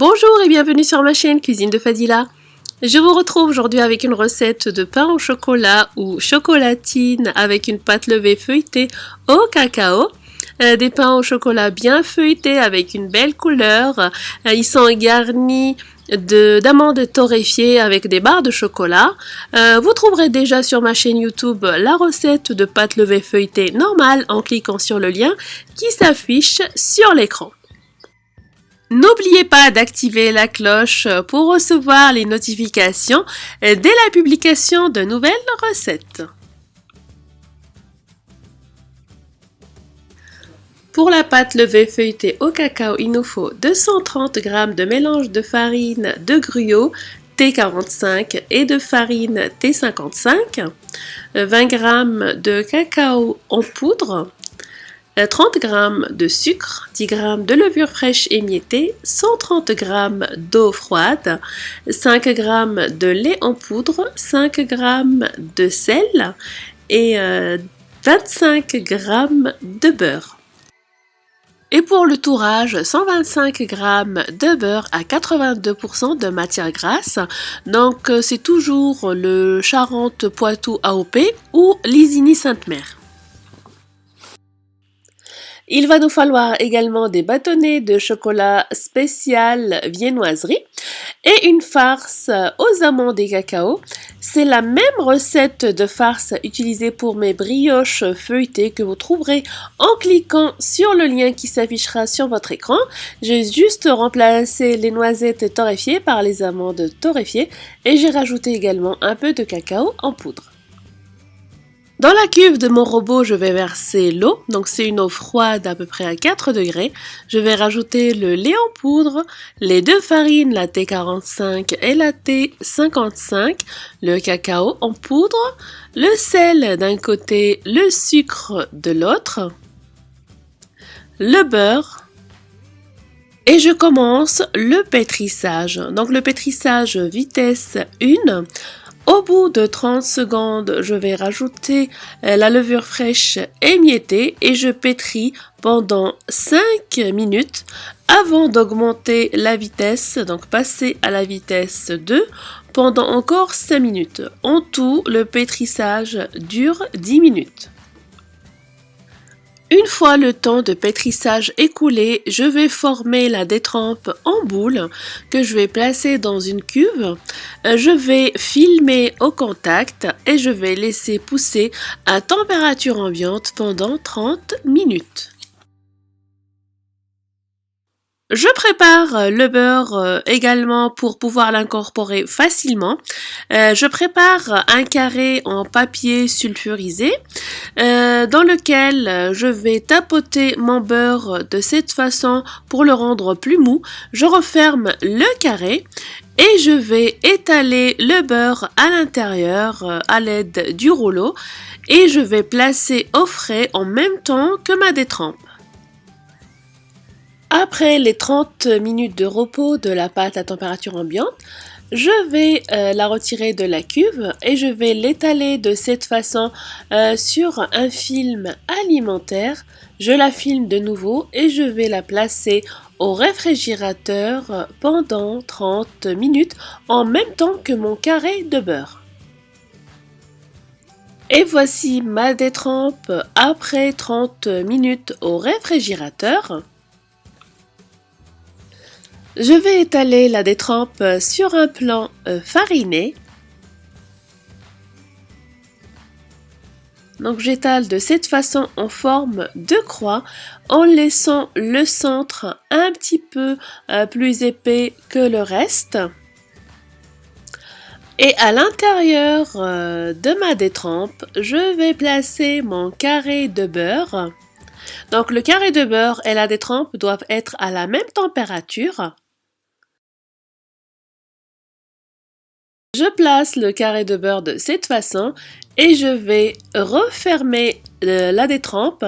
Bonjour et bienvenue sur ma chaîne Cuisine de Fadila. Je vous retrouve aujourd'hui avec une recette de pain au chocolat ou chocolatine avec une pâte levée feuilletée au cacao. Des pains au chocolat bien feuilletés avec une belle couleur. Ils sont garnis d'amandes torréfiées avec des barres de chocolat. Vous trouverez déjà sur ma chaîne YouTube la recette de pâte levée feuilletée normale en cliquant sur le lien qui s'affiche sur l'écran. N'oubliez pas d'activer la cloche pour recevoir les notifications dès la publication de nouvelles recettes. Pour la pâte levée feuilletée au cacao, il nous faut 230 g de mélange de farine de gruau T45 et de farine T55, 20 g de cacao en poudre, 30 g de sucre, 10 g de levure fraîche émiettée, 130 g d'eau froide, 5 g de lait en poudre, 5 g de sel et 25 g de beurre. Et pour le tourage, 125 g de beurre à 82% de matière grasse. Donc c'est toujours le Charente-Poitou AOP ou l'Isigny Sainte-Mère. Il va nous falloir également des bâtonnets de chocolat spécial viennoiserie et une farce aux amandes et cacao. C'est la même recette de farce utilisée pour mes brioches feuilletées que vous trouverez en cliquant sur le lien qui s'affichera sur votre écran. J'ai juste remplacé les noisettes torréfiées par les amandes torréfiées et j'ai rajouté également un peu de cacao en poudre. Dans la cuve de mon robot, je vais verser l'eau, donc c'est une eau froide à peu près à 4 degrés. Je vais rajouter le lait en poudre, les deux farines, la T45 et la T55, le cacao en poudre, le sel d'un côté, le sucre de l'autre, le beurre. Et je commence le pétrissage. Donc le pétrissage vitesse 1. Au bout de 30 secondes, je vais rajouter la levure fraîche émiettée et je pétris pendant 5 minutes avant d'augmenter la vitesse, donc passer à la vitesse 2 pendant encore 5 minutes. En tout, le pétrissage dure 10 minutes. Une fois le temps de pétrissage écoulé, je vais former la détrempe en boule que je vais placer dans une cuve. Je vais filmer au contact et je vais laisser pousser à température ambiante pendant 30 minutes. Je prépare le beurre également pour pouvoir l'incorporer facilement. Je prépare un carré en papier sulfurisé dans lequel je vais tapoter mon beurre de cette façon pour le rendre plus mou. Je referme le carré et je vais étaler le beurre à l'intérieur à l'aide du rouleau et je vais placer au frais en même temps que ma détrempe. Après les 30 minutes de repos de la pâte à température ambiante, je vais la retirer de la cuve et je vais l'étaler de cette façon sur un film alimentaire. Je la filme de nouveau et je vais la placer au réfrigérateur pendant 30 minutes en même temps que mon carré de beurre. Et voici ma détrempe après 30 minutes au réfrigérateur. Je vais étaler la détrempe sur un plan fariné. Donc j'étale de cette façon en forme de croix en laissant le centre un petit peu plus épais que le reste. Et à l'intérieur de ma détrempe, je vais placer mon carré de beurre. Donc le carré de beurre et la détrempe doivent être à la même température. Je place le carré de beurre de cette façon et je vais refermer la détrempe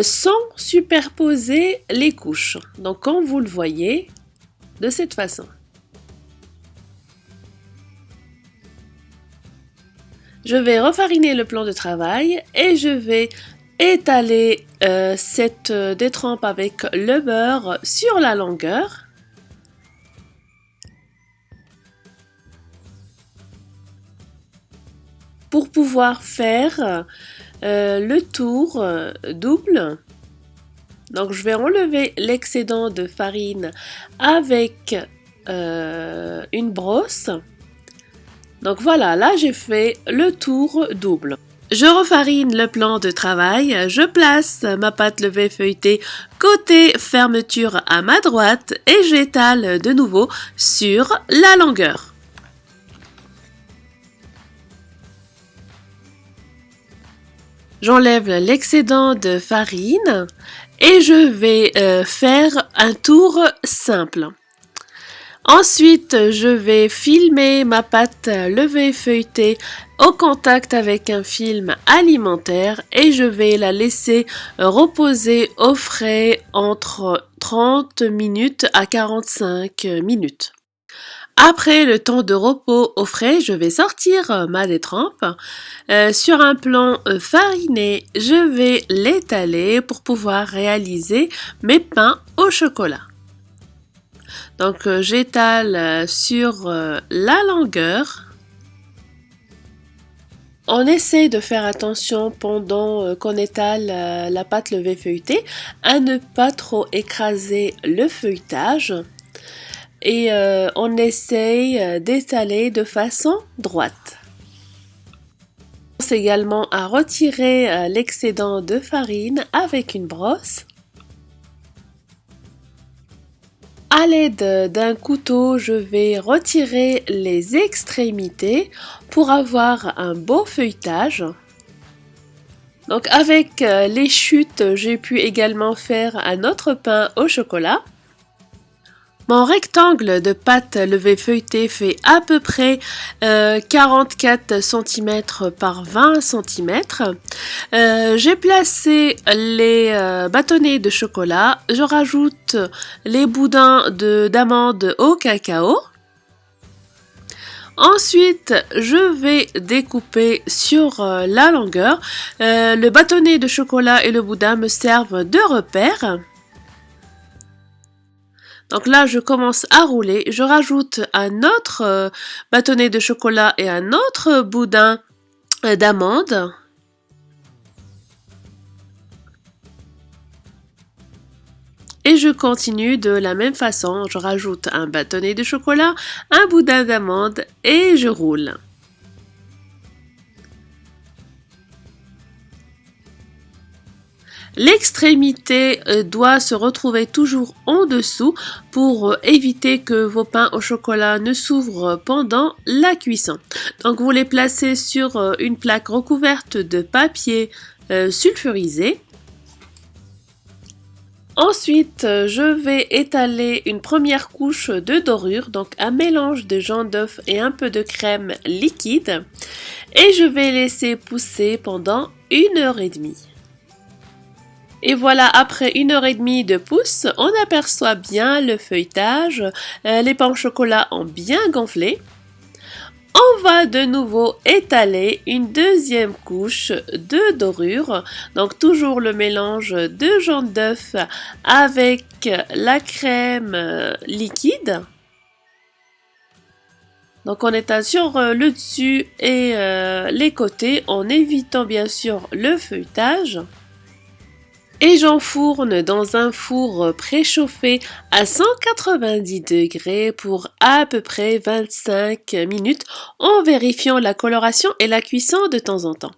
sans superposer les couches. Donc comme vous le voyez, de cette façon. Je vais refariner le plan de travail et je vais étaler cette détrempe avec le beurre sur la longueur. pour pouvoir faire le tour double. Donc je vais enlever l'excédent de farine avec une brosse. Donc voilà, là j'ai fait le tour double. Je refarine le plan de travail, je place ma pâte levée feuilletée côté fermeture à ma droite et j'étale de nouveau sur la longueur. J'enlève l'excédent de farine et je vais faire un tour simple. Ensuite, je vais filmer ma pâte levée feuilletée au contact avec un film alimentaire et je vais la laisser reposer au frais entre 30 minutes à 45 minutes. Après le temps de repos au frais, je vais sortir ma détrempe. Sur un plan fariné, je vais l'étaler pour pouvoir réaliser mes pains au chocolat. Donc j'étale sur la longueur. On essaie de faire attention pendant qu'on étale la pâte levée feuilletée à ne pas trop écraser le feuilletage. Et on essaye d'étaler de façon droite. On pense également à retirer l'excédent de farine avec une brosse. À l'aide d'un couteau, je vais retirer les extrémités pour avoir un beau feuilletage. Donc avec les chutes, j'ai pu également faire un autre pain au chocolat. Mon rectangle de pâte levée feuilletée fait à peu près 44 cm par 20 cm. J'ai placé les bâtonnets de chocolat. Je rajoute les boudins d'amande au cacao. Ensuite, je vais découper sur la longueur. Le bâtonnet de chocolat et le boudin me servent de repère. Donc là, je commence à rouler. Je rajoute un autre bâtonnet de chocolat et un autre boudin d'amande. Et je continue de la même façon. Je rajoute un bâtonnet de chocolat, un boudin d'amande et je roule. L'extrémité doit se retrouver toujours en dessous pour éviter que vos pains au chocolat ne s'ouvrent pendant la cuisson. Donc vous les placez sur une plaque recouverte de papier sulfurisé. Ensuite, je vais étaler une première couche de dorure, donc un mélange de jaune d'œuf et un peu de crème liquide. Et je vais laisser pousser pendant 1h30. Et voilà, après 1h30 de pousse, on aperçoit bien le feuilletage. Les pains au chocolat ont bien gonflé. On va de nouveau étaler une deuxième couche de dorure. Donc toujours le mélange de jaune d'œuf avec la crème liquide. Donc on étale sur le dessus et les côtés en évitant bien sûr le feuilletage. Et j'enfourne dans un four préchauffé à 190 degrés pour à peu près 25 minutes en vérifiant la coloration et la cuisson de temps en temps.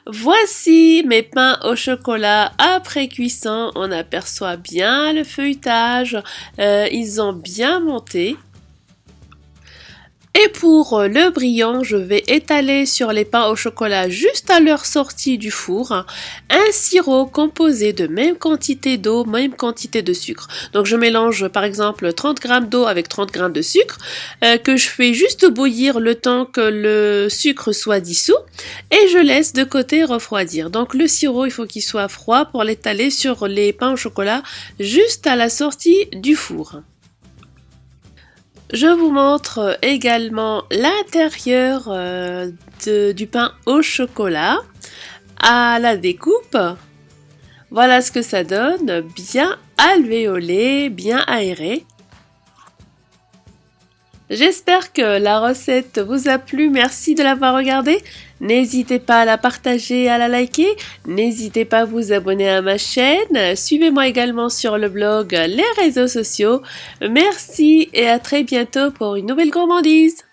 Voici mes pains au chocolat après cuisson. On aperçoit bien le feuilletage, ils ont bien monté. Et pour le brillant, je vais étaler sur les pains au chocolat juste à leur sortie du four un sirop composé de même quantité d'eau, même quantité de sucre. Donc je mélange par exemple 30 g d'eau avec 30 g de sucre que je fais juste bouillir le temps que le sucre soit dissous et je laisse de côté refroidir. Donc le sirop, il faut qu'il soit froid pour l'étaler sur les pains au chocolat juste à la sortie du four. Je vous montre également l'intérieur du pain au chocolat à la découpe. Voilà ce que ça donne, bien alvéolé, bien aéré. J'espère que la recette vous a plu, merci de l'avoir regardée. N'hésitez pas à la partager, à la liker. N'hésitez pas à vous abonner à ma chaîne. Suivez-moi également sur le blog, les réseaux sociaux. Merci et à très bientôt pour une nouvelle gourmandise.